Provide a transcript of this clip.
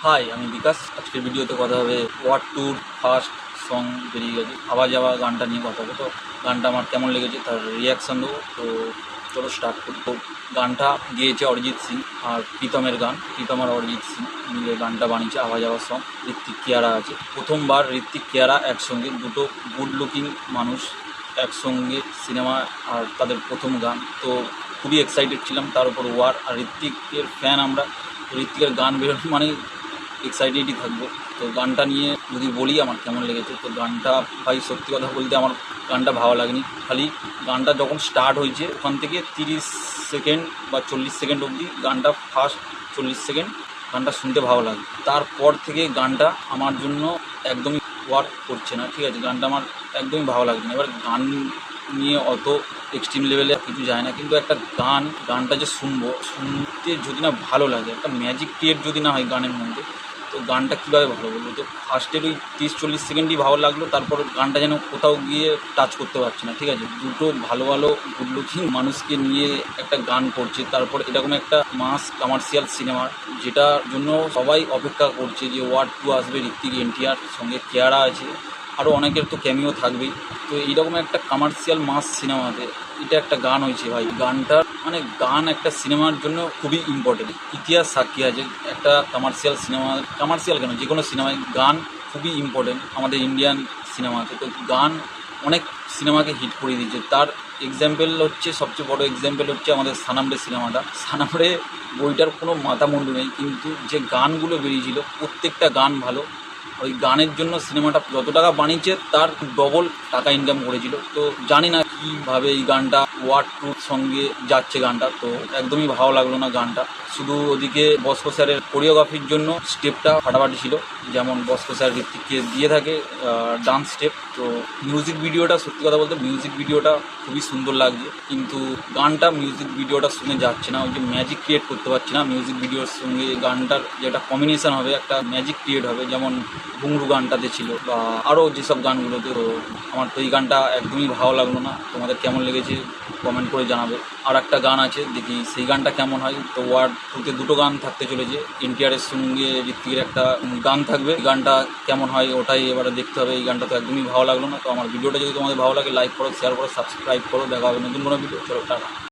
High, আমি বিকাশ। আজকের ভিডিওতে কথা হবে ওয়াট টুর ফার্স্ট সং বেরিয়ে গেছে আবার যাওয়া গানটা নিয়ে কথা হবে। তো গানটা আমার কেমন লেগেছে তার রিয়াকশান দেবো। তো চলো স্টার্ট করি। তো গানটা গেয়েছে অরিজিৎ সিং আর প্রীতমের গান। প্রীতম আর অরিজিৎ সিং মিলে গানটা বানিয়েছে আওয়া যাওয়া সং। ঋত্বিক কিয়ারা আছে। প্রথমবার ঋত্বিক কিয়ারা একসঙ্গে দুটো গুড লুকিং মানুষ একসঙ্গে সিনেমা আর তাদের প্রথম গান। তো খুবই এক্সাইটেড ছিলাম। তার উপর ওয়ার আর ঋত্বিকের ফ্যান আমরা। ঋত্বিকের গান বেরোনো মানে এক্সাইটেডই থাকবো। তো গানটা নিয়ে যদি বলি আমার কেমন লেগেছে, তো গানটা ভাই সত্যি কথা বলতে আমার গানটা ভালো লাগেনি। খালি গানটা যখন স্টার্ট হয়েছে ওখান থেকে 30 সেকেন্ড বা 40 সেকেন্ড অবধি গানটা ফার্স্ট 40 সেকেন্ড গানটা শুনতে ভালো লাগে। তারপর থেকে গানটা আমার জন্য একদমই ওয়ার্ক করছে না। ঠিক আছে, গানটা আমার একদমই ভালো লাগছে না। এবার গান নিয়ে অত এক্সট্রিম লেভেলে কিছু যায় না, কিন্তু একটা গানটা যে শুনতে যদি না ভালো লাগে, একটা ম্যাজিক ক্রিয়েট যদি না হয় গানের মধ্যে, তো গানটা কীভাবে ভালো বলবো। তো ফার্স্টের ওই 30-40 সেকেন্ডই ভালো লাগলো, তারপর গানটা যেন কোথাও গিয়ে টাচ করতে পারছে না। ঠিক আছে, দুটো ভালো গুড লুকিং মানুষকে নিয়ে একটা গান করছে, তারপর এরকম একটা মাস কমার্শিয়াল সিনেমার যেটার জন্য সবাই অপেক্ষা করছে যে ওয়ার্ড 2 আসবে। ঋত্বিক, এনটিআর, সঙ্গে কেয়ারা আছে, আরও অনেকের তো ক্যামিও থাকবেই। তো এইরকম একটা কমার্শিয়াল মাস সিনেমাতে এটা একটা গান হয়েছে ভাই। গানটার মানে গান একটা সিনেমার জন্য খুবই ইম্পর্টেন্ট। ইতিহাস সাক্ষী আছে একটা কমার্শিয়াল সিনেমা, কমার্শিয়াল কেন যে কোনো সিনেমায় গান খুবই ইম্পর্টেন্ট আমাদের ইন্ডিয়ান সিনেমাতে। তো গান অনেক সিনেমাকে হিট করে দিয়েছে। তার এক্সাম্পল হচ্ছে, সবচেয়ে বড় এক্সাম্পল হচ্ছে আমাদের সানামরে সিনেমাটা। সানামরে বইটার কোনো মাথা মুন্ডু নেই, কিন্তু যে গানগুলো বেরিয়েছিল প্রত্যেকটা গান ভালো। ওই গানের জন্য সিনেমাটা যত টাকা বানিয়েছে তার ডবল টাকা ইনকাম করেছিল। তো জানি না কীভাবে এই গানটা ওয়ার্ড টুর সঙ্গে যাচ্ছে গানটা। তো একদমই ভালো লাগলো না গানটা। শুধু ওদিকে বস্কো স্যারের কোরিওগ্রাফির জন্য স্টেপটা ফাটাফাটি ছিল, যেমন বস্কো স্যার ঋত্বিককে দিয়ে থাকে ডান্স স্টেপ। তো মিউজিক ভিডিওটা সত্যি কথা বলতে মিউজিক ভিডিওটা খুবই সুন্দর লাগছে, কিন্তু গানটা মিউজিক ভিডিওটা শুনে যাচ্ছে না। ওই যে ম্যাজিক ক্রিয়েট করতে পারছে না মিউজিক ভিডিওর সঙ্গে গানটার, যে একটা কম্বিনেশান হবে, একটা ম্যাজিক ক্রিয়েট হবে, যেমন ঘুংরু গানটাতে ছিল বা আরও যেসব গানগুলোতে। তো আমার তো এই গানটা একদমই ভালো লাগলো না। তোমাদের কেমন লেগেছে কমেন্ট করে জানাবে। আর একটা গান আছে, দেখি সেই গানটা কেমন হয়। তো ওয়ার্ড টুতে দুটো গান থাকতে চলেছে, এনটিআরের সঙ্গে ঋত্বিকের একটা গান থাকবে। গানটা কেমন হয় ওটাই এবারে দেখতে হবে। এই গানটা তো একদমই ভালো লাগলো না। তো আমার ভিডিওটা যদি তোমাদের ভালো লাগে লাইক করো, শেয়ার করো, সাবস্ক্রাইব করো। দেখা হবে নতুন কোনো ভিডিও। চলো টাটা।